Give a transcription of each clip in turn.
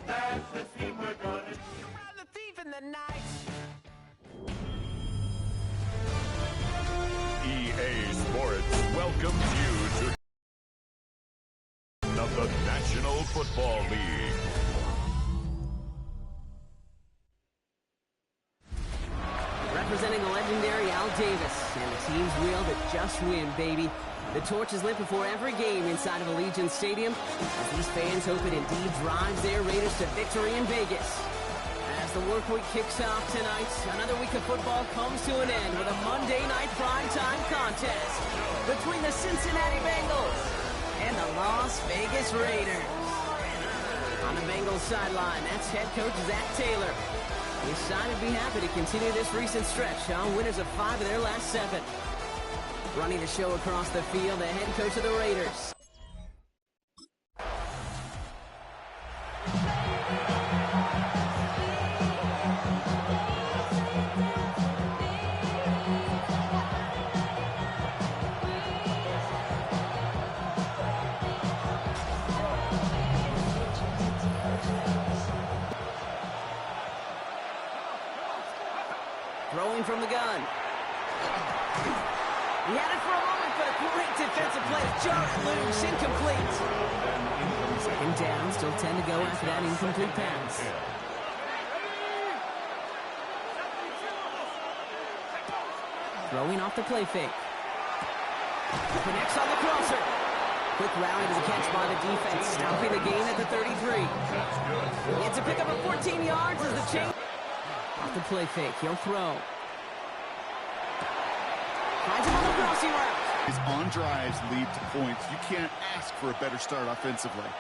That's the scene we're gonna around the thief in the night. EA Sports welcomes you to the National Football League. Representing the legendary Al Davis and the team's will that just win, baby. The torch is lit before every game inside of Allegiant Stadium as these fans hope it indeed drives their Raiders to victory in Vegas. As the work week kicks off tonight, another week of football comes to an end with a Monday night primetime contest between the Cincinnati Bengals and the Las Vegas Raiders. On the Bengals sideline, that's head coach Zach Taylor. His side would be happy to continue this recent stretch, winners of 5 of their last 7. Running the show across the field, the head coach of the Raiders. Throwing from the gun. He had it for a moment, but a great defensive play. Jarrett loose, incomplete. Second down, still 10 to go after that incomplete pass. Throwing off the play fake. Connects on the crosser. Quick rally to the catch by the defense, stopping the gain at the 33. It's a pickup of 14 yards as the chain. Off the play fake, he'll throw. Finds him on the crossing route. His on drives lead to points. You can't ask for a better start offensively.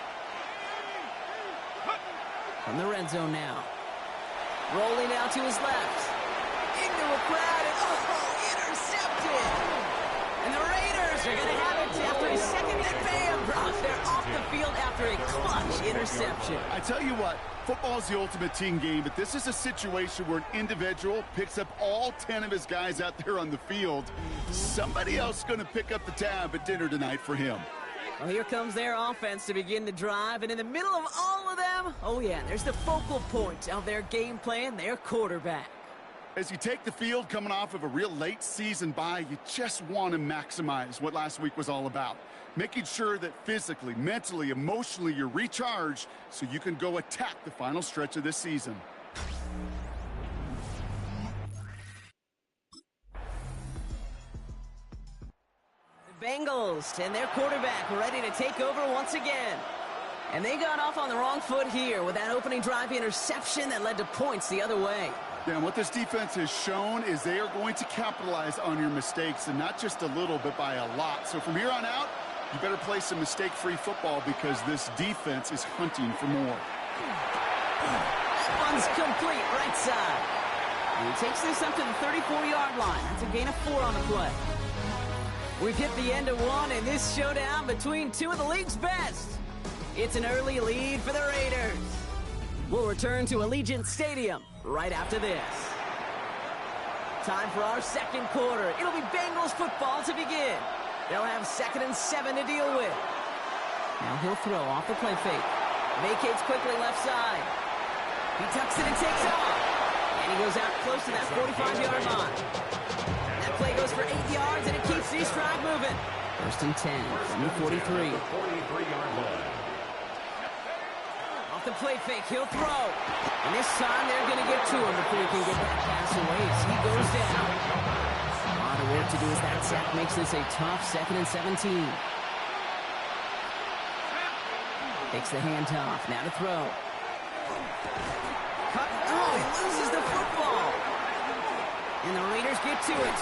From the red zone now. Rolling out to his left. Into a crowd and intercepted. And the Raiders are going to have it after his second at Bam. They're off the field after a clutch interception. I tell you what, football is the ultimate team game, but this is a situation where an individual picks up all 10 of his guys out there on the field. Somebody else is going to pick up the tab at dinner tonight for him. Well, here comes their offense to begin the drive, and in the middle of all of them, oh yeah, there's the focal point of their game plan, their quarterback. As you take the field coming off of a real late season bye, you just want to maximize what last week was all about. Making sure that physically, mentally, emotionally, you're recharged so you can go attack the final stretch of this season. The Bengals and their quarterback ready to take over once again. And they got off on the wrong foot here with that opening drive interception that led to points the other way. Yeah, and what this defense has shown is they are going to capitalize on your mistakes, and not just a little, but by a lot. So from here on out, you better play some mistake-free football because this defense is hunting for more. That one's complete, right side. And he takes this up to the 34-yard line. That's a gain of 4 on the play. We've hit the end of one in this showdown between two of the league's best. It's an early lead for the Raiders. We'll return to Allegiant Stadium right after this. Time for our second quarter. It'll be Bengals football to begin. They'll have 2nd and 7 to deal with. Now he'll throw off the play fake. Vacates quickly left side. He tucks it and takes off. And he goes out close to that 45-yard line. That play goes for 8 yards, and it keeps these drive moving. 1st and 10 from the 43. Off the play fake, he'll throw. And this time they're going to get to him before he can get that pass away as he goes down. A lot of work to do as that sack makes this a tough 2nd and 17. Takes the handoff, now to throw. Cut. Oh, he loses the football. And the Raiders get to it.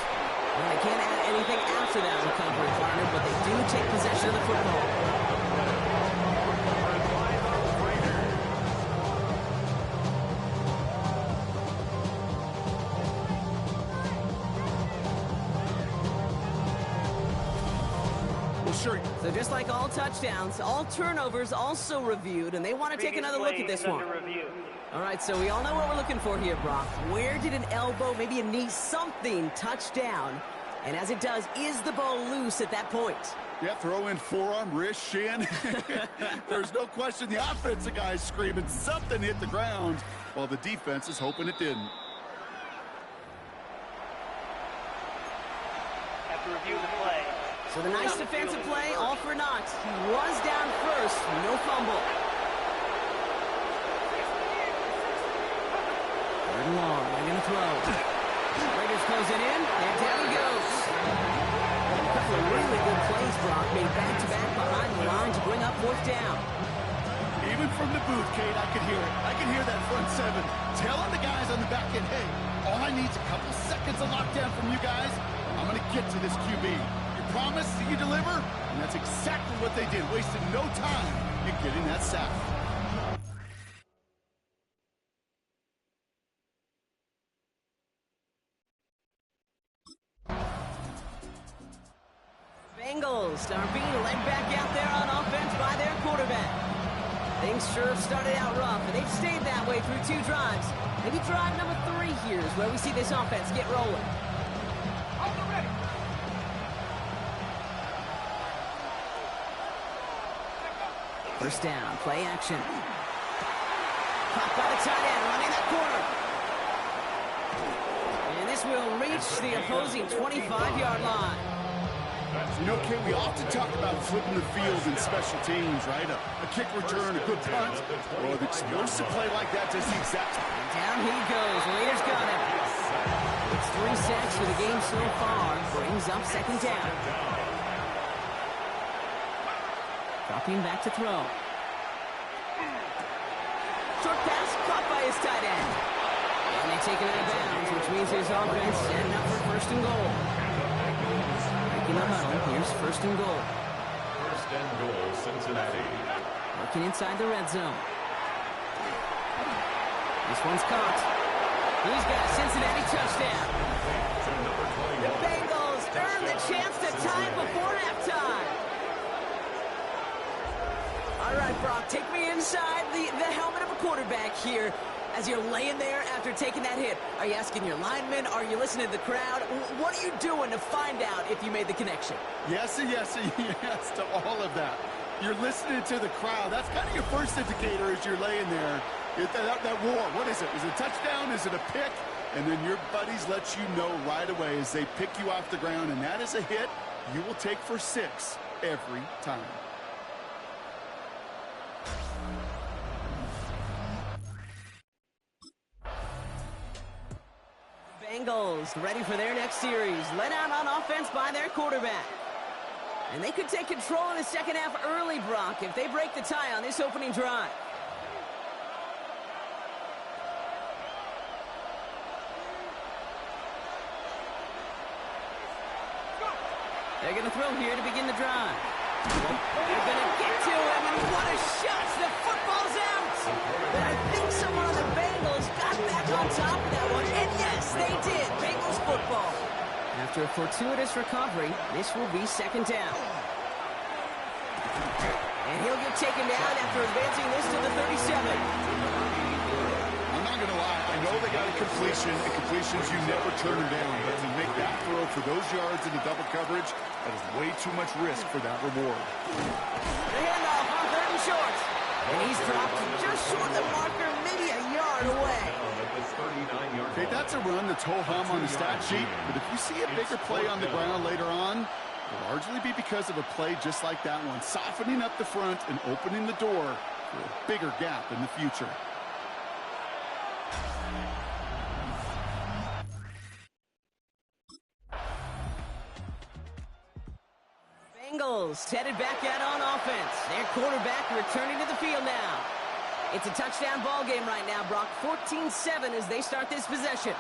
Well, they can't add anything after that recovery, partner, but they do take possession of the football. Sure. So just like all touchdowns, all turnovers also reviewed, and they want to take another look at this one. All right, so we all know what we're looking for here, Brock. Where did an elbow, maybe a knee, something touch down? And as it does, is the ball loose at that point? Yeah, throw in forearm, wrist, shin. There's no question the offensive guy's screaming something hit the ground while the defense is hoping it didn't. Have to review the play. So the nice defensive play, all for naught. He was down first, no fumble. Third and long, they're going to throw. Raiders close it in, and down he goes. A couple of really good plays, Brock, made back-to-back behind the line to bring up fourth down. Even from the booth, Kate, I could hear it. I could hear that front seven telling the guys on the back end, hey, all I need is a couple seconds of lockdown from you guys. I'm going to get to this QB. You promise, you deliver? And that's exactly what they did, wasted no time in getting that sack. Bengals are being led back out there on offense by their quarterback. Things sure have started out rough, and they've stayed that way through 2 drives. Maybe drive number 3 here is where we see this offense get rolling. First down, play action. Caught by the tight end, running that corner. And this will reach the opposing 25-yard line. You know, Kate, we often talk about flipping the field in special teams, right? A kick return, a good punt. Well, an explosive play like that does the exact... And down he goes. Raiders got him. It's 3 sacks for the game so far. Brings up second down. Dropping back to throw. Short pass caught by his tight end. And they take him out of bounds, which means his offense setting up for first and goal. In the huddle, here's first and goal. First and goal, Cincinnati. Working inside the red zone. This one's caught. He's got a Cincinnati touchdown. The Bengals earn the chance to tie before halftime. All right, Brock, take me inside the helmet of a quarterback here. As you're laying there after taking that hit, are you asking your linemen? Are you listening to the crowd? What are you doing to find out if you made the connection? Yes and yes and yes to all of that. You're listening to the crowd. That's kind of your first indicator as you're laying there. That roar, what is it? Is it a touchdown? Is it a pick? And then your buddies let you know right away as they pick you off the ground, and that is a hit you will take for 6 every time. Bengals ready for their next series. Led out on offense by their quarterback. And they could take control in the second half early, Brock, if they break the tie on this opening drive. They're going to throw here to begin the drive. They're going to get to him, and what a shot! The football's out! But I think someone on the Bengals got back on top of that one, and yes, they did. Bengals football. After a fortuitous recovery, this will be second down. And he'll get taken down after advancing this to the 37. I'm not going to lie. I know they got a completion, and completions you never turn them down. But to make that throw for those yards in the double coverage, that is way too much risk for that reward. The handoff on 3rd and short. And he's dropped just short of the marker, maybe a yard away. Okay, that's a run that's ho-hum on the stat sheet, but if you see a bigger play on the ground later on, it'll largely be because of a play just like that one, softening up the front and opening the door for a bigger gap in the future. Bengals headed back out on offense. Their quarterback returning to the field now. It's a touchdown ball game right now, Brock. 14-7 as they start this possession.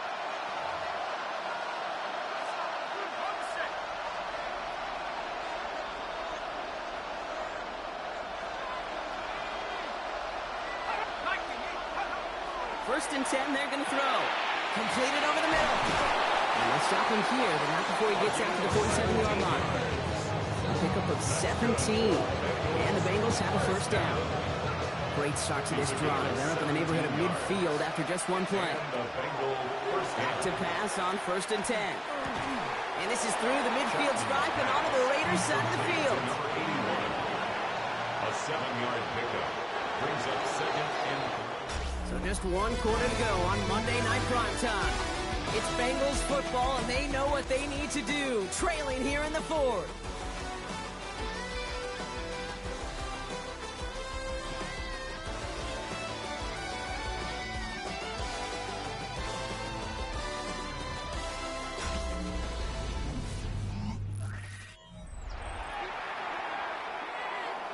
First and 10, they're going to throw. Completed over the middle. And they'll stop him here, but not before he gets out to the 47-yard line. A pickup of 17. And the Bengals have a first down. Great start to this drive. They're up in the neighborhood of midfield after just one play. Back to pass on 1st and 10. And this is through the midfield stripe and onto the Raiders side of the field. Number 81. A 7-yard pickup brings up second and... So just 1 quarter to go on Monday Night Primetime. It's Bengals football, and they know what they need to do, trailing here in the fourth.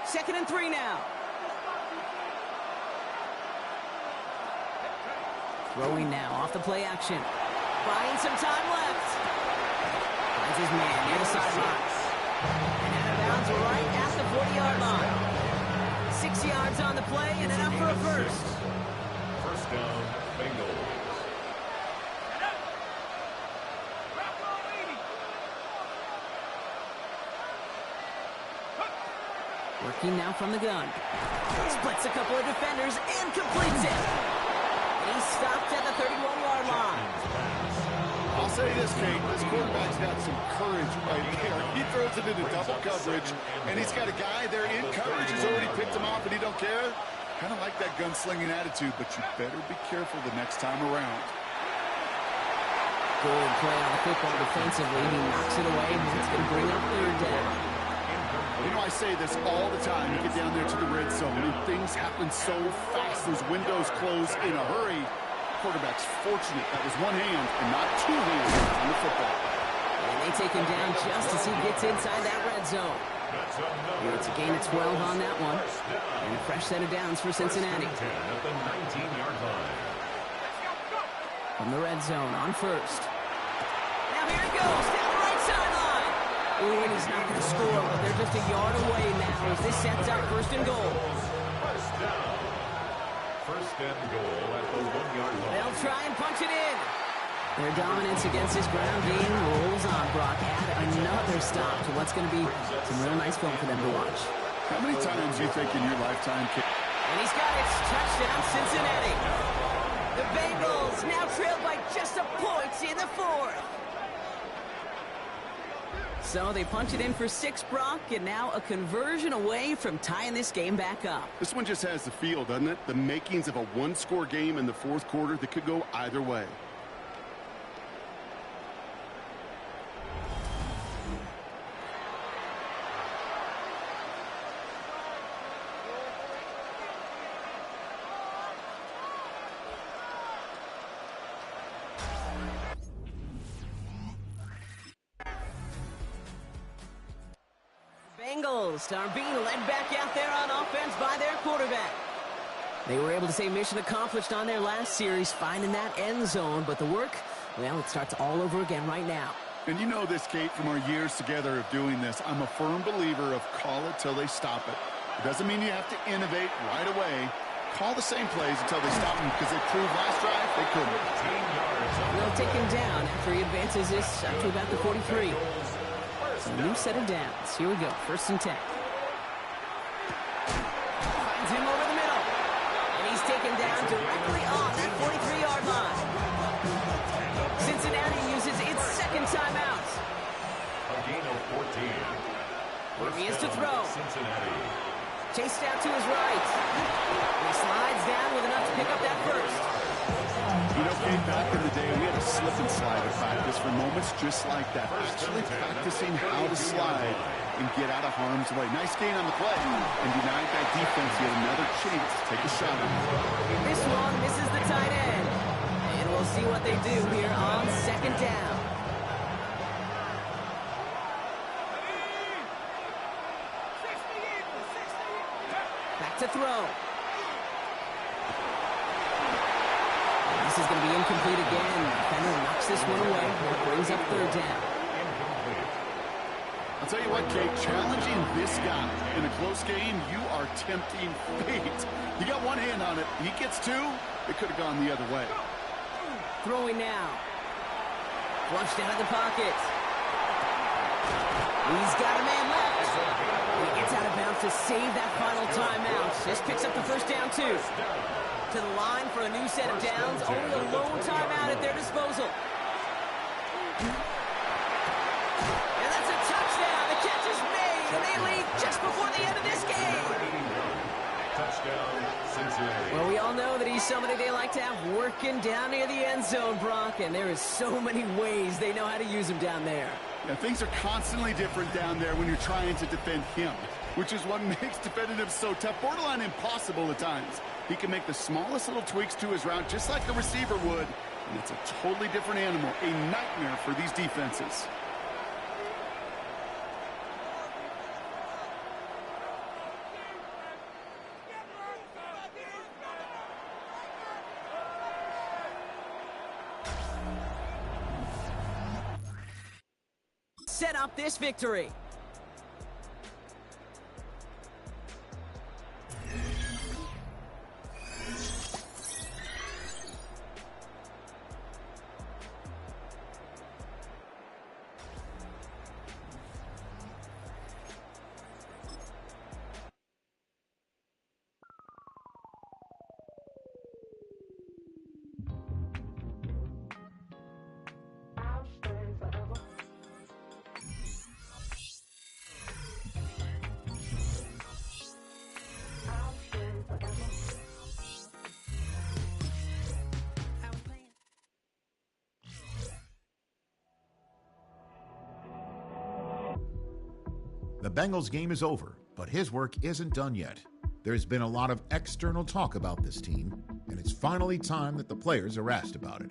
Second and 3 now. Throwing now off the play action. Buying some time left. Finds his man near the sidelines. And out of bounds right at the 40-yard line. 6 yards on the play and enough for a first. First down, Bengals. Working now from the gun. Splits a couple of defenders and completes it. He stopped at the 31-yard line. I'll say this, Kate. This quarterback's got some courage right there. He throws it into double coverage, and he's got a guy there in coverage who's already picked him off, and he don't care. Kind of like that gunslinging attitude, but you better be careful the next time around. Good play on the football defensively. He knocks it away, and it's going to bring up third down. You know, I say this all the time. You get down there to the red zone, and things happen so fast. Those windows close in a hurry. Quarterback's fortunate that was one hand and not two hands on the football. And they take him down just as he gets inside that red zone. Here it's a gain of 12 on that one. And a fresh set of downs for Cincinnati. At the 19-yard line. From the red zone on first. Now here it goes down the right sideline. Ooh, and he's not going to score, but they're just a yard away now as this sets up first and goal. First down. First and goal at the 1-yard line. They'll try and punch it in. Their dominance against this ground game rolls on. Brock add another stop to what's going to be some real nice film for them to watch. How many times do you think in your lifetime, Kate? And he's got it. Touchdown, Cincinnati. The Bengals now trailed by just a point in the fourth. So they punch it in for 6, Brock, and now a conversion away from tying this game back up. This one just has the feel, doesn't it? The makings of a one-score game in the fourth quarter that could go either way. Bengals are being led back out there on offense by their quarterback. They were able to say mission accomplished on their last series, finding that end zone, but the work, well, it starts all over again right now. And you know this, Kate, from our years together of doing this. I'm a firm believer of call it till they stop it. It doesn't mean you have to innovate right away. Call the same plays until they stop them, because they proved last drive they couldn't. They'll take him down after he advances this up to about the 43. A new set of downs. Here we go. First and 10. Finds him over the middle. And he's taken down directly on that 43-yard line. Cincinnati uses its second timeout. A gain of 14. Here he is to throw. Cincinnati. Chased out to his right. And he slides down with enough to pick up that first. You know, Kate, back in the day, we had a slip and slide at practice for moments just like that. Actually practicing how to slide and get out of harm's way. Nice gain on the play, and denied that defense yet another chance to take a shot. This one misses the tight end. And we'll see what they do here on second down. Back to throw. This is going to be incomplete again. Defender knocks this one away. That brings up third down. I'll tell you what, Kate, challenging this guy in a close game, you are tempting fate. You got one hand on it. He gets two. It could have gone the other way. Throwing now. Flushed out of the pocket. He's got a man left. He gets out of bounds to save that final timeout. Just picks up the first down, too. To the line for a new set of downs. Only a lone timeout at their disposal. He's somebody they like to have working down near the end zone, Brock, and there is so many ways they know how to use him down there. Yeah, things are constantly different down there when you're trying to defend him, which is what makes defending him so tough, borderline impossible at times. He can make the smallest little tweaks to his route just like a receiver would, and it's a totally different animal, a nightmare for these defenses. Set up this victory. The Bengals game is over, but his work isn't done yet. There's been a lot of external talk about this team, and it's finally time that the players are asked about it.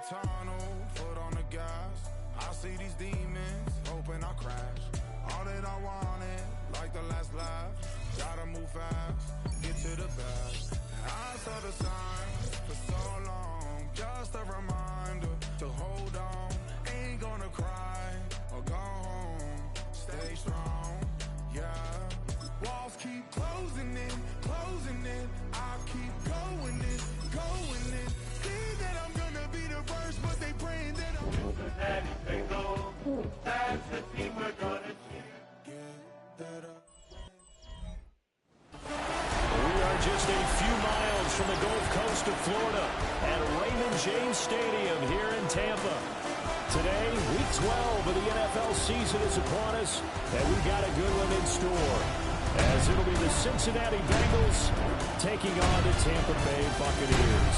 Tunnel, foot on the gas. I see these demons, hoping I crash. All that I wanted, like the last laugh. Gotta move fast, get to the bag. I saw the signs for so long, just a reminder to hold on. Ain't gonna cry or go home. Stay strong, yeah. Walls keep closing in, closing in. I keep going in, going in. See that I'm gonna be the first, but they praying that I'm Cincinnati Bengals, that's the team we're gonna get that up. We are just a few miles from the Gulf Coast of Florida at Raymond James Stadium here in Tampa. Today, week 12 of the NFL season is upon us, and we've got a good one in store, as it'll be the Cincinnati Bengals taking on the Tampa Bay Buccaneers.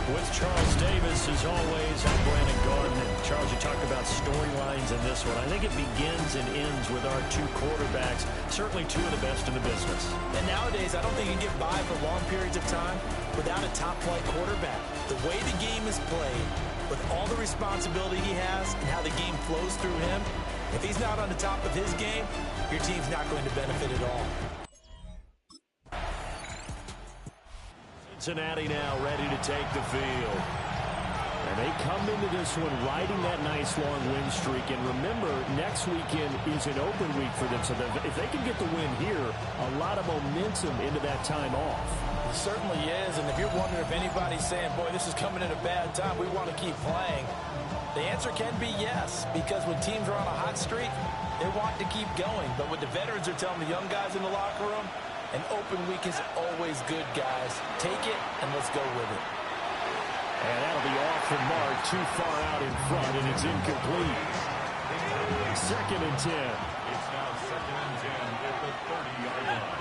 With Charles Davis, as always, I'm Brandon Gordon. And Charles, you talked about storylines in this one. I think it begins and ends with our two quarterbacks, certainly two of the best in the business. And nowadays, I don't think you can get by for long periods of time without a top-flight quarterback. The way the game is played, with all the responsibility he has and how the game flows through him, if he's not on the top of his game, your team's not going to benefit at all. Cincinnati now ready to take the field. And they come into this one riding that nice long win streak. And remember, next weekend is an open week for them. So if they can get the win here, a lot of momentum into that time off. He certainly is, and if you're wondering if anybody's saying, boy, this is coming at a bad time, we want to keep playing, the answer can be yes, because when teams are on a hot streak, they want to keep going. But what the veterans are telling the young guys in the locker room, an open week is always good, guys. Take it, and let's go with it. And that'll be off the mark, too far out in front, and it's incomplete. 2nd and 10. It's now 2nd and 10 at the 30-yard line.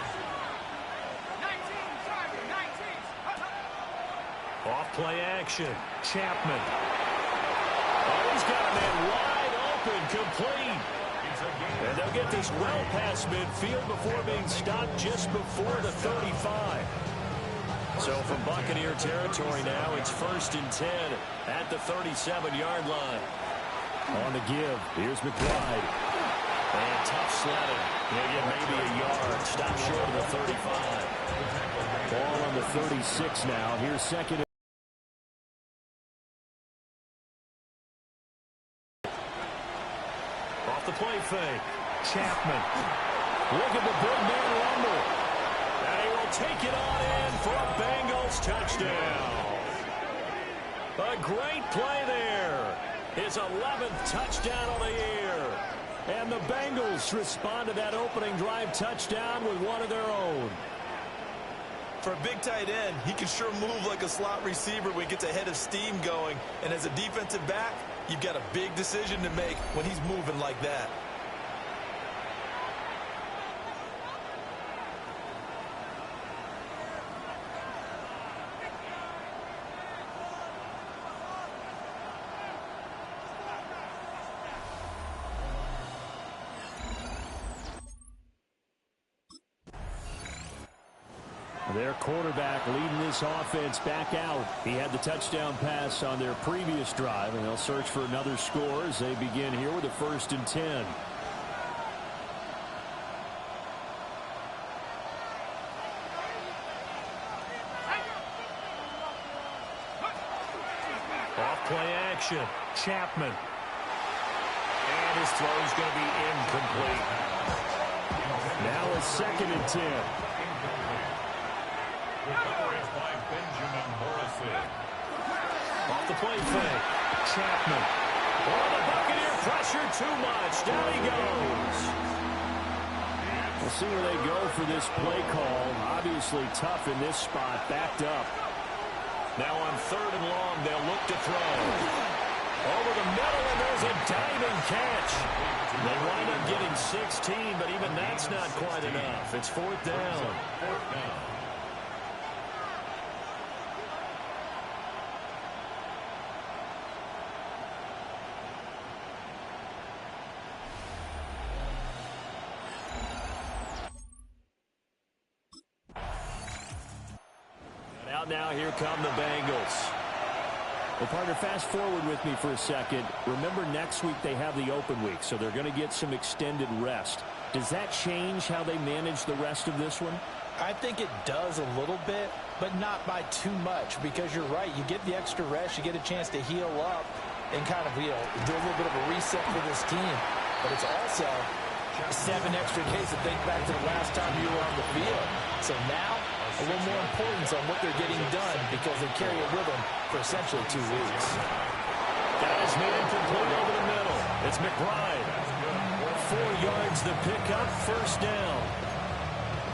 Off play action. Chapman. Oh, he's got a man wide open, complete. And they'll get this well past midfield before being stopped just before the 35. So from Buccaneer territory now, it's 1st and 10 at the 37-yard line. On the give, here's McBride. And tough sledding. He'll get maybe a yard. Stop short of the 35. Ball on the 36 now. Here's 2nd. Off the play fake. Chapman. Look at the big man rumble. And he will take it on in for a Bengals touchdown. A great play there. His 11th touchdown of the year. And the Bengals respond to that opening drive touchdown with one of their own. For a big tight end, he can sure move like a slot receiver when he gets a head of steam going. And as a defensive back, you've got a big decision to make when he's moving like that. Their quarterback leading this offense back out. He had the touchdown pass on their previous drive, and they'll search for another score as they begin here with a 1st and 10. Off play action. Chapman. And his throw is going to be incomplete. Now it's 2nd and 10. Recoveries by Benjamin Morrison. Off the play fake. Chapman. Oh, the Buccaneer pressure too much. Down he goes. We'll see where they go for this play call. Obviously tough in this spot. Backed up. Now on 3rd and long, they'll look to throw. Over the middle, and there's a diving catch. They wind up getting 16, but even that's not quite enough. It's 4th down. Now here come the Bengals. Well, partner, fast forward with me for a second. Remember, next week they have the open week, so they're going to get some extended rest. Does that change how they manage the rest of this one? I think it does a little bit, but not by too much, because you're right. You get the extra rest, you get a chance to heal up and kind of, do a little bit of a reset for this team. But it's also 7 extra days to think back to the last time you were on the field. So now, a little more importance on what they're getting done because they carry it with them for essentially 2 weeks. Got his man complete over the middle. It's McBride. 4 yards the pickup, 1st down.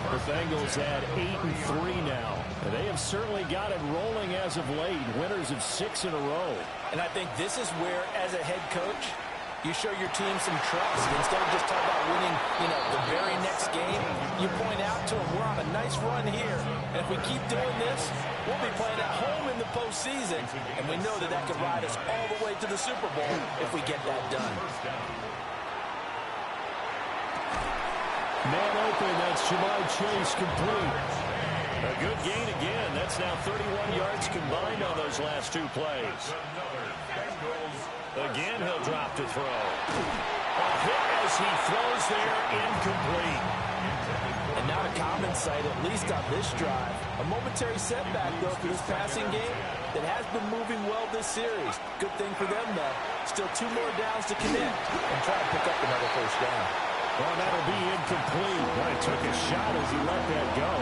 The Bengals had 8-3 now. And they have certainly got it rolling as of late. Winners of 6 in a row. And I think this is where, as a head coach, you show your team some trust. Instead of just talking about winning, the very next game, you point out to them, we're on a nice run here. And if we keep doing this, we'll be playing at home in the postseason. And we know that that could ride us all the way to the Super Bowl if we get that done. Man open, that's Jamar Chase complete. A good gain again. That's now 31 yards combined on those last 2 plays. Again, he'll drop to throw. A hit as he throws there, incomplete. And not a common sight, at least on this drive. A momentary setback, though, for this passing game that has been moving well this series. Good thing for them, though. Still 2 more downs to connect and try to pick up another 1st down. Well, that'll be incomplete. But it took a shot as he let that go.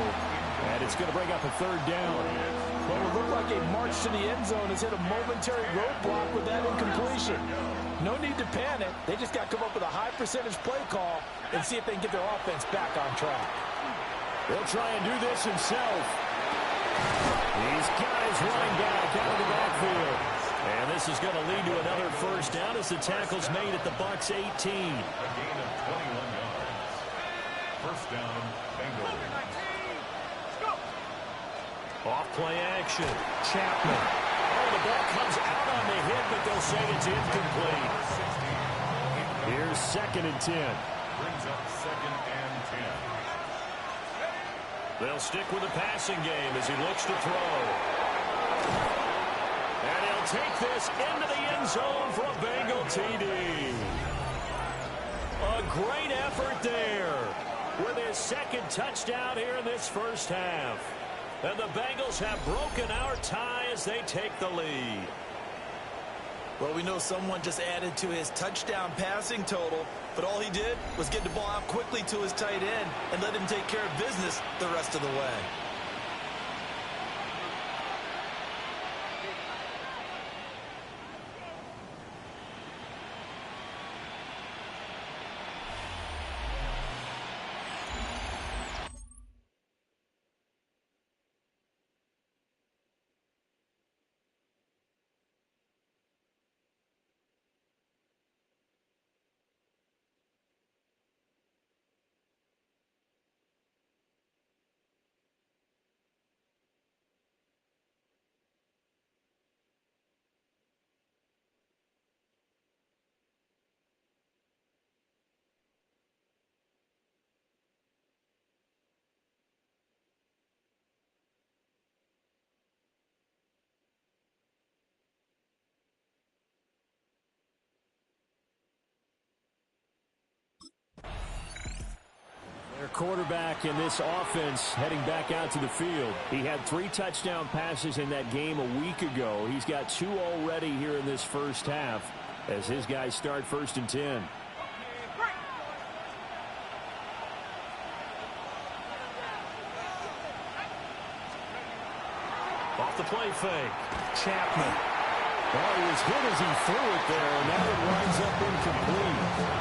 And it's going to bring up a third down. Well, it looked like a march to the end zone has hit a momentary roadblock with that incompletion. No need to panic. They just got to come up with a high percentage play call and see if they can get their offense back on track. He'll try and do this himself. He's got his running back out of the backfield. And this is going to lead to another first down as the tackle's made at the Bucs 18. A gain of 21 yards. First down, Bengals. Off play action. Chapman. Oh, the ball comes out on the hit, but they'll say it's incomplete. Here's 2nd and 10. Brings up 2nd and 10. They'll stick with the passing game as he looks to throw. And he'll take this into the end zone for a Bengal TD. A great effort there with his 2nd touchdown here in this first half. And the Bengals have broken our tie as they take the lead. Well, we know someone just added to his touchdown passing total, but all he did was get the ball out quickly to his tight end and let him take care of business the rest of the way. Their quarterback in this offense heading back out to the field. He had 3 touchdown passes in that game a week ago. He's got 2 already here in this first half as his guys start 1st and 10. Off the play fake. Chapman. Well, he was hit as he threw it there, and that one winds up incomplete.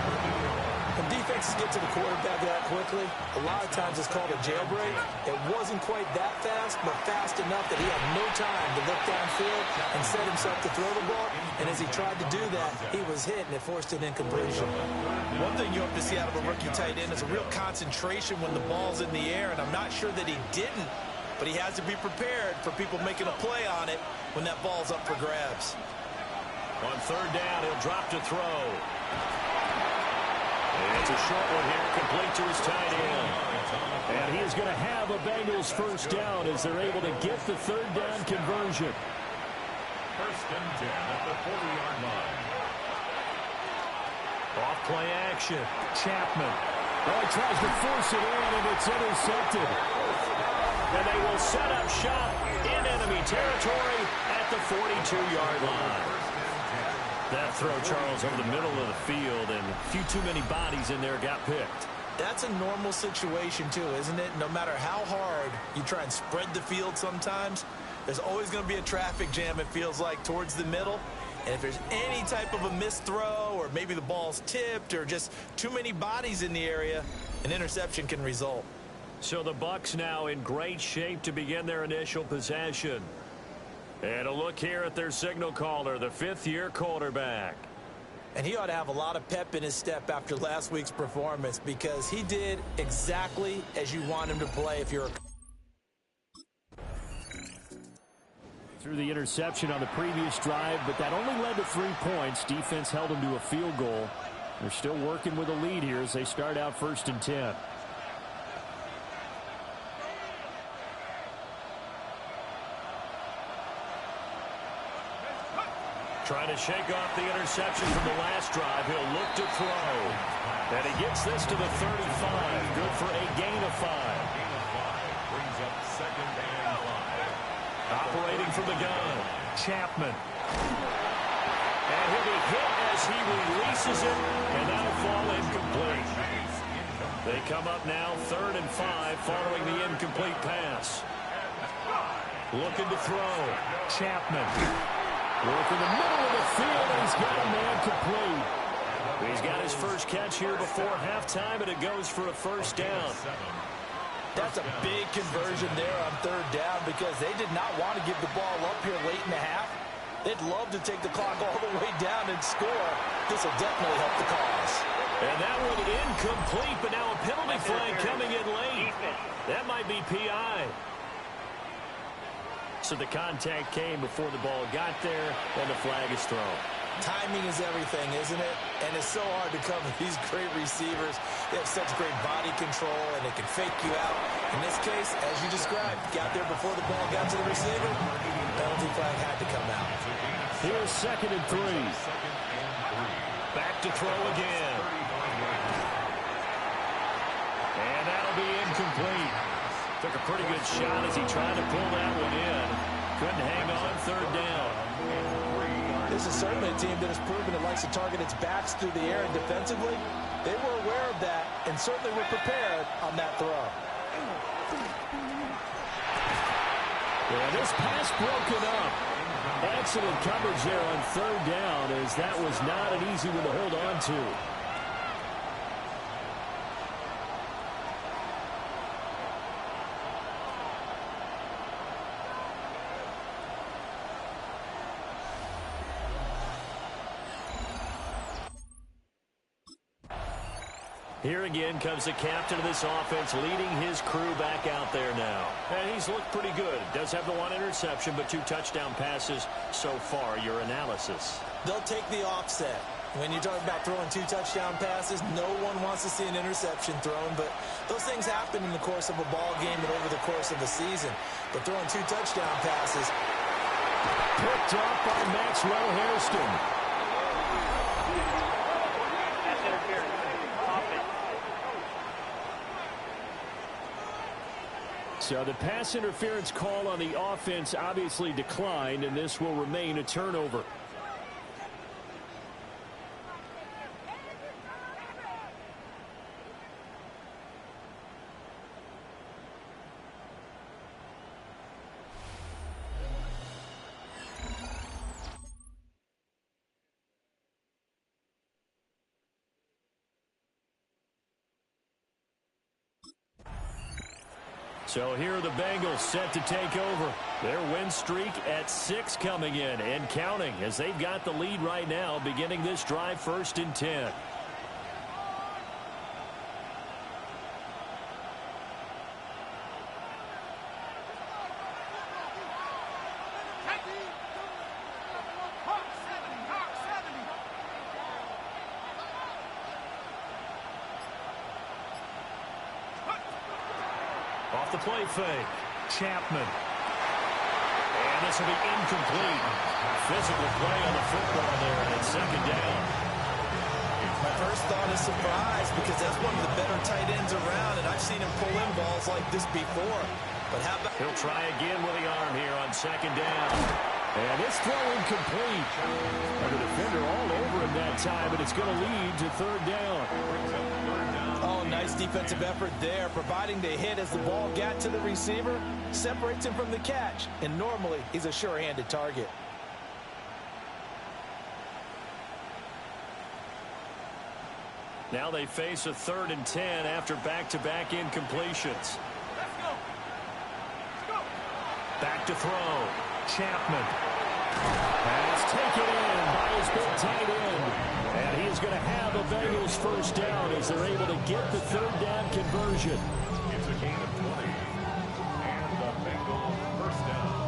When defenses get to the quarterback that quickly, a lot of times it's called a jailbreak. It wasn't quite that fast, but fast enough that he had no time to look downfield and set himself to throw the ball. And as he tried to do that, he was hit, and it forced an incompletion. One thing you hope to see out of a rookie tight end is a real concentration when the ball's in the air, and I'm not sure that he didn't, but he has to be prepared for people making a play on it when that ball's up for grabs. On 3rd down, he'll drop to throw. It's a short one here, complete to his tight end. And he is going to have a Bengals first down as they're able to get the 3rd down conversion. 1st and 10 at the 40-yard line. Off play action. Chapman. Oh, he tries to force it in, and it's intercepted. And they will set up shop in enemy territory at the 42-yard line. That throw, Charles, over the middle of the field, and a few too many bodies in there got picked. That's a normal situation, too, isn't it? No matter how hard you try and spread the field sometimes, there's always going to be a traffic jam, it feels like, towards the middle. And if there's any type of a missed throw, or maybe the ball's tipped, or just too many bodies in the area, an interception can result. So the Bucs now in great shape to begin their initial possession. And a look here at their signal caller, the 5th-year quarterback. And he ought to have a lot of pep in his step after last week's performance, because he did exactly as you want him to play if you're a... Threw the interception on the previous drive, but that only led to 3 points. Defense held him to a field goal. They're still working with a lead here as they start out 1st and 10. Trying to shake off the interception from the last drive. He'll look to throw. And he gets this to the 35. Good for a gain of 5. Brings up 2nd and 5. Operating from the gun. Chapman. And he'll be hit as he releases it. And that'll fall incomplete. They come up now 3rd and 5 following the incomplete pass. Looking to throw. Chapman. Working the middle of the field, and he's got a man complete. He's got his first catch here before halftime, and it goes for a first down. That's a big conversion there on 3rd down because they did not want to give the ball up here late in the half. They'd love to take the clock all the way down and score. This will definitely help the cause. And that one incomplete, but now a penalty flag coming in late. That might be PI. So the contact came before the ball got there, and the flag is thrown. Timing is everything, isn't it? And it's so hard to cover these great receivers. They have such great body control, and they can fake you out. In this case, as you described, got there before the ball got to the receiver. Penalty flag had to come out. Here's 2nd and 3. Back to throw again. And that'll be incomplete. Took a pretty good shot as he tried to pull that one in. Couldn't hang on 3rd down. This is certainly a team that has proven it likes to target its backs through the air and defensively. They were aware of that and certainly were prepared on that throw. Yeah, this pass broken up. Excellent coverage there on 3rd down, as that was not an easy one to hold on to. Here again comes the captain of this offense, leading his crew back out there now. And he's looked pretty good. Does have the 1 interception, but 2 touchdown passes so far. Your analysis? They'll take the offset. When you're talking about throwing 2 touchdown passes, no one wants to see an interception thrown, but those things happen in the course of a ball game and over the course of the season. But throwing 2 touchdown passes. Picked up by Maxwell Hairston. So the pass interference call on the offense obviously declined, and this will remain a turnover. So here are the Bengals set to take over. Their win streak at 6 coming in and counting, as they've got the lead right now, beginning this drive 1st and 10. Off the play fake. Chapman. And this will be incomplete. Physical play on the football there, and it's 2nd down. My first thought is surprise, because that's one of the better tight ends around, and I've seen him pull in balls like this before. But how about... He'll try again with the arm here on 2nd down. And this throw incomplete. And the defender all over him that time, and it's going to lead to 3rd down. Oh, nice defensive effort there, providing the hit as the ball got to the receiver, separates him from the catch, and normally he's a sure-handed target. Now they face a 3rd and 10 after back-to-back incompletions. Back to throw. Chapman. Pass taken in by his big tight end. And he is going to have a Bengals first down as they're able to get the 3rd down conversion. It's a gain of 20. And the Bengals first down.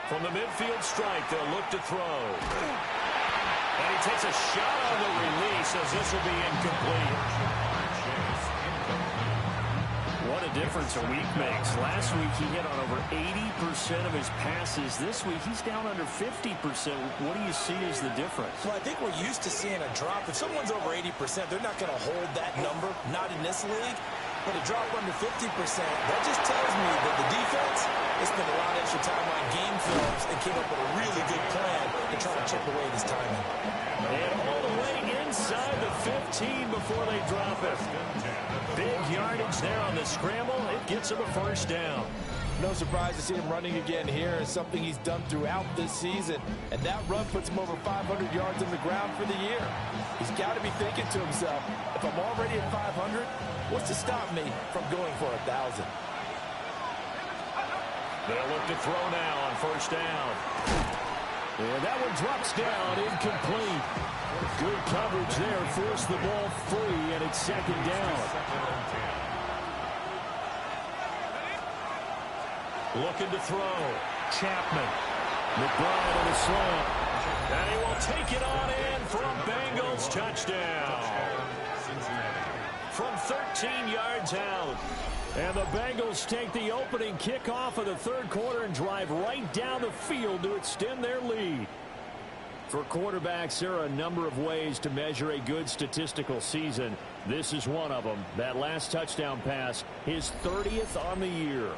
From the midfield strike, they'll look to throw. And he takes a shot on the release as this will be incomplete. the difference a week makes. Last week he hit on over 80% of his passes. This week he's down under 50%. What do you see as the difference? Well, I think we're used to seeing a drop. If someone's over 80%, they're not going to hold that number, not in this league. But a drop under 50%, that just tells me that the defense has spent a lot of extra time on game films and came up with a really good plan to try to chip away this timing. And all the way inside the 15 before they drop it. Big yardage there on the scramble. It gets him a first down. No surprise to see him running again here. It's something he's done throughout this season. And that run puts him over 500 yards on the ground for the year. He's got to be thinking to himself, if I'm already at 500, what's to stop me from going for 1,000? They'll look to throw now on first down. And that one drops down, incomplete. Good coverage there, forced the ball free, and it's second down. Looking to throw. Chapman. McBride on the slant. And he will take it on in from Bengals. Touchdown. From 13 yards out. And the Bengals take the opening kickoff of the third quarter and drive right down the field to extend their lead. For quarterbacks, there are a number of ways to measure a good statistical season. This is one of them. That last touchdown pass, his 30th on the year.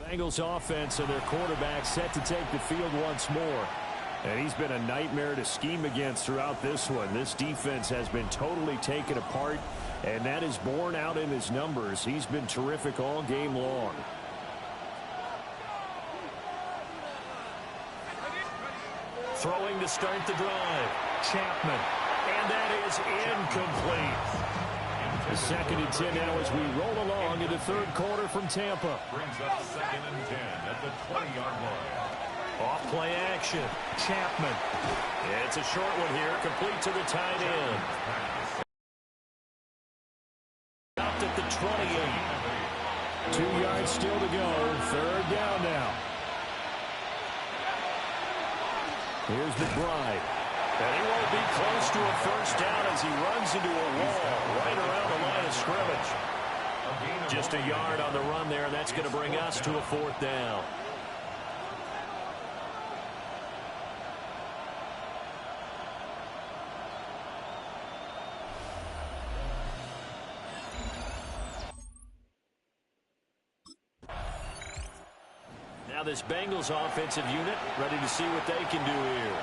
Bengals offense and their quarterback set to take the field once more. And he's been a nightmare to scheme against throughout this one. This defense has been totally taken apart, and that is borne out in his numbers. He's been terrific all game long. Throwing to start the drive. Chapman. And that is incomplete. The 2nd and 10 now as we roll along in the third quarter from Tampa. Brings up 2nd and 10 at the 20-yard line. Off play action. Chapman. It's a short one here, complete to the tight end. Out at the 28. 2 yards still to go. Third down now. Here's McBride. And he won't be close to a first down as he runs into a wall right around the line of scrimmage. Just a yard on the run there, and that's going to bring us to a fourth down. Now this Bengals offensive unit ready to see what they can do here.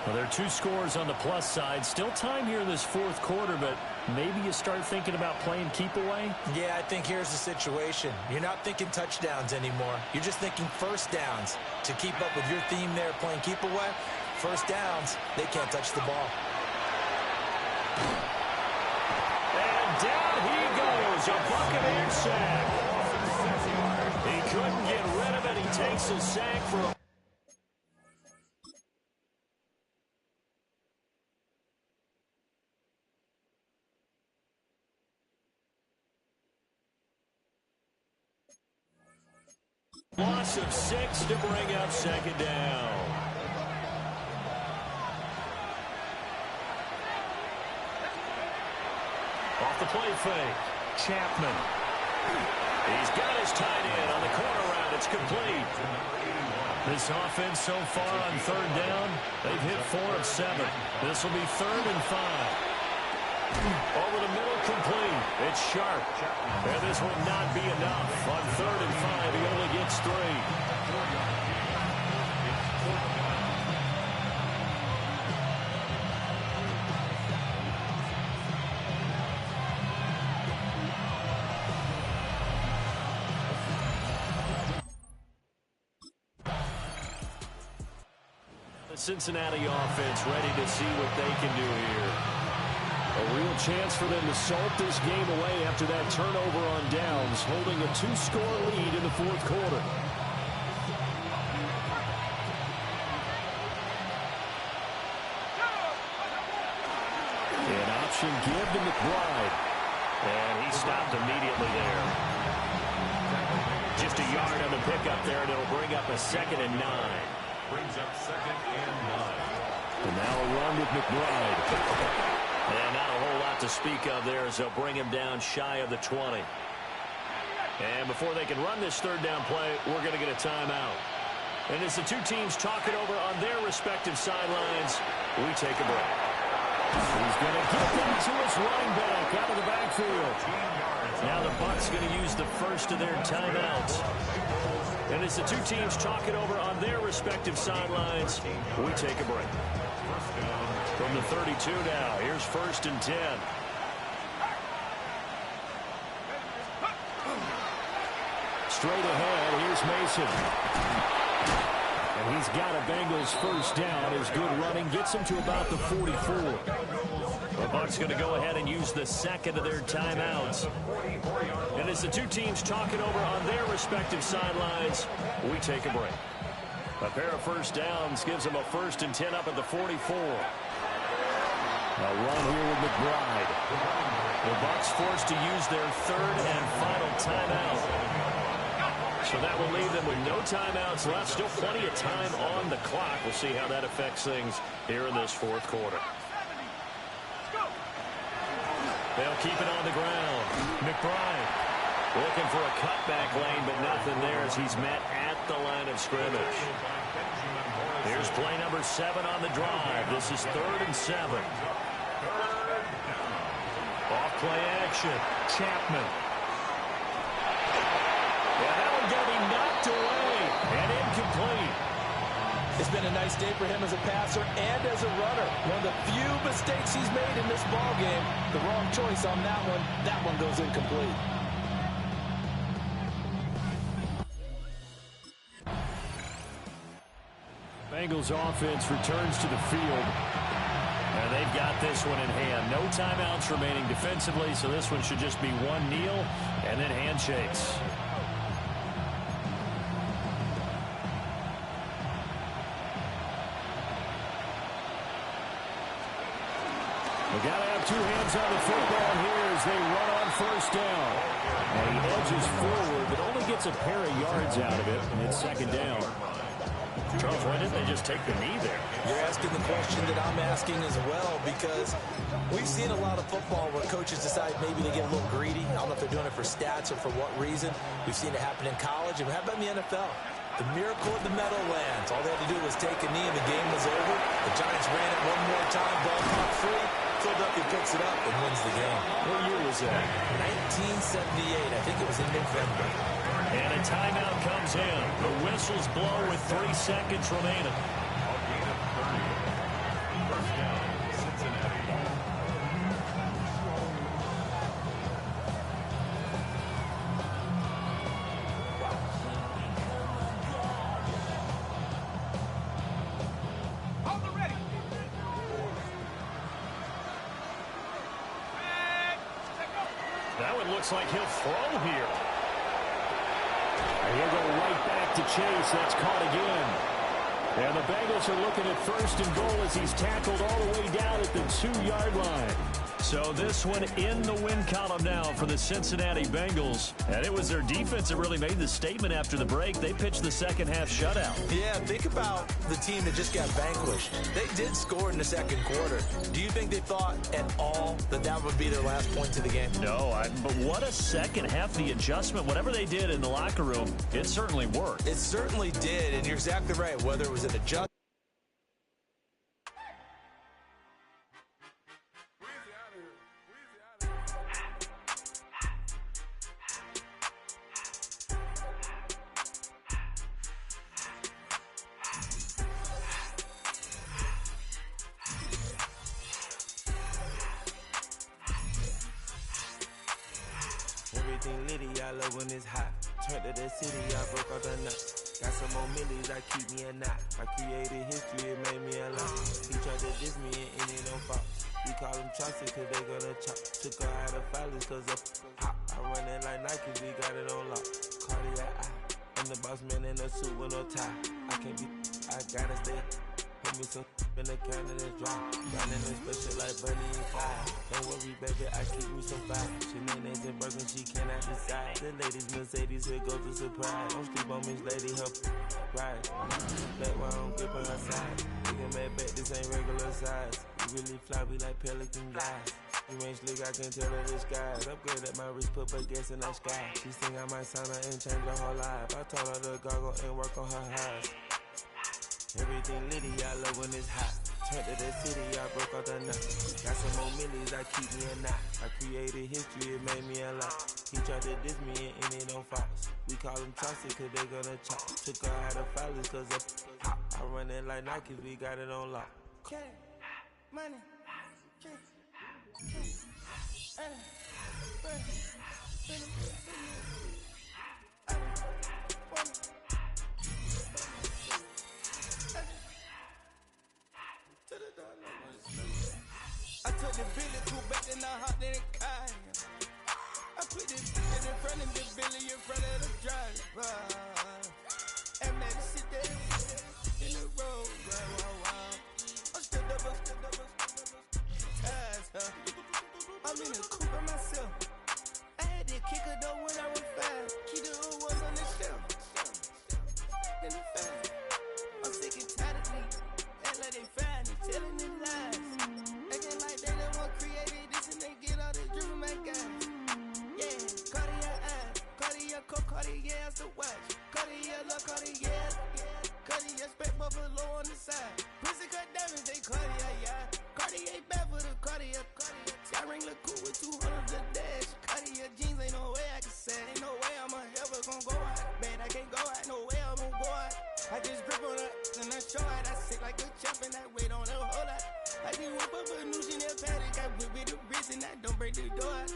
Well, there are 2 scores on the plus side. Still time here in this fourth quarter, but maybe you start thinking about playing keep away? Yeah, I think here's the situation. You're not thinking touchdowns anymore. You're just thinking first downs. To keep up with your theme there, playing keep away, first downs, they can't touch the ball. And down he goes, a Buccaneer sack. He couldn't get rid of it. He takes a sack for a loss of 6 to bring up second down. Off the play fake. Chapman. He's got his tight end on the corner route. It's complete. This offense so far on third down, they've hit 4 of 7. This will be 3rd and 5. Over the middle, complete. It's sharp. And this will not be enough. On 3rd and 5, he only gets 3. The Cincinnati offense ready to see what they can do here. A real chance for them to salt this game away after that turnover on downs, holding a 2-score lead in the fourth quarter. An option give to McBride. And he stopped immediately there. Just a yard on the pickup there, and it'll bring up a 2nd and 9. Brings up 2nd and 9. And now a run with McBride. And not a whole lot to speak of there as they'll bring him down shy of the 20. And before they can run this third down play, we're going to get a timeout. And as the two teams talk it over on their respective sidelines, we take a break. He's going to get that to his running back out of the backfield. Now the Bucs going to use the first of their timeouts. And as the two teams talk it over on their respective sidelines, we take a break. From the 32 now, here's 1st and 10. Straight ahead, here's Mason. And he's got a Bengals first down. His good running gets him to about the 44. The Bucs going to go ahead and use the second of their timeouts. And as the two teams talk it over on their respective sidelines, we take a break. A pair of first downs gives them a 1st and 10 up at the 44. A run here with McBride. The Bucs forced to use their 3rd and final timeout. So that will leave them with no timeouts left. Still plenty of time on the clock. We'll see how that affects things here in this fourth quarter. They'll keep it on the ground. McBride looking for a cutback lane, but nothing there as he's met at the line of scrimmage. Here's play number 7 on the drive. This is 3rd and 7. Off play action. Chapman. Yeah, that one going to be knocked away and incomplete. It's been a nice day for him as a passer and as a runner. One of the few mistakes he's made in this ballgame. The wrong choice on that one. That one goes incomplete. Bengals offense returns to the field. And they've got this one in hand. No timeouts remaining defensively, so this one should just be one kneel and then handshakes. We got to have two hands on the football here as they run on first down. And he edges forward, but only gets a pair of yards out of it, and it's 2nd down. Charles, why didn't they just take the knee there? You're asking the question that I'm asking as well, because we've seen a lot of football where coaches decide maybe to get a little greedy. I don't know if they're doing it for stats or for what reason. We've seen it happen in college, and how about in the NFL? The miracle of the Meadowlands. All they had to do was take a knee, and the game was over. The Giants ran it one more time, ball caught free. Philadelphia picks it up and wins the game. What year was that? 1978. I think it was in November. And a timeout comes in. The whistles blow with 3 seconds remaining. First down, Cincinnati. That one looks like he'll throw here. And he'll go right back to Chase. That's caught again. And the Bengals are looking at 1st and goal as he's tackled all the way down at the 2-yard line. So this one in the win column now for the Cincinnati Bengals. And it was their defense that really made the statement after the break. They pitched the second-half shutout. Yeah, think about the team that just got vanquished. They did score in the second quarter. Do you think they thought at all that that would be their last point to the game? No, but what a second half. The adjustment, whatever they did in the locker room, it certainly worked. It certainly did, and you're exactly right. Whether it was an adjustment. Everything litty, I love when it's hot. Turn to the city, I broke all the nuts. Got some more millies, I keep me a knot. I created history, it made me a lot. He tried to diss me and it don't fall. We call them Chaucer cause they gonna chop. Took her out of filers cause of hot. I run it like Nike, we got it on lock. Cardiac eye. I'm the boss man in a suit with no tie. I can't be, I gotta stay. Put me some in the can of this dry. Grinding in special like Bunny and Clyde. Don't worry, baby, I keep me some fire. Shenanigans and Birkin, she cannot decide. The ladies Mercedes, here goes the surprise. Don't sleep on Miss Lady, help ride. Back while I'm gripping her side. Nigga mad back, this ain't regular size. You really fly, we like pelican guys. You ain't slick, I can tell her the skies. Upgrade at my wrist, put her gas in that sky. She think I might sign her and change her whole life. I told her to goggle and work on her highs. Everything litty, I love when it's hot. Turned to the city, I broke out the nut. Got some more millies, I keep me a knot. I created history, it made me a lot. He tried to diss me and it don't false. We call them Chaucer cause they gonna chop. Took her out of filers cause of hot. I run it like Nike, we got it on lock. Okay, money. I took the Billy cool back and I hopped in the car. I put the Billy in front of the Billy in front of the driver. And man, sit there in the road. I'm still double. I'm in the coupe by myself. I had to kick her though when I was 5. Keep the old ones on the shelf. In the fan. I'm sick and tired of me. Act like they fine and telling them lies. Acting like they the one created this and they get all this drip from my guys. Yeah, Cartier eyes, Cartier coat, Cartier has to watch. Cartier look, Cartier, Cartier spec buffalo on the side. Pussy cut diamonds, they Cartier, yeah. Cartier bad for the Cartier. I ring the cool with 200 a dash. Cartier jeans, ain't no way I can say. Ain't no way I'm ever gonna go out. Man, I can't go out, no way I'm gonna go out. I just grip on her and I show out. I sit like a champ and I wait on her whole lot. I just whip up a new Chanel paddock. I whip with the wrist and I don't break the door out.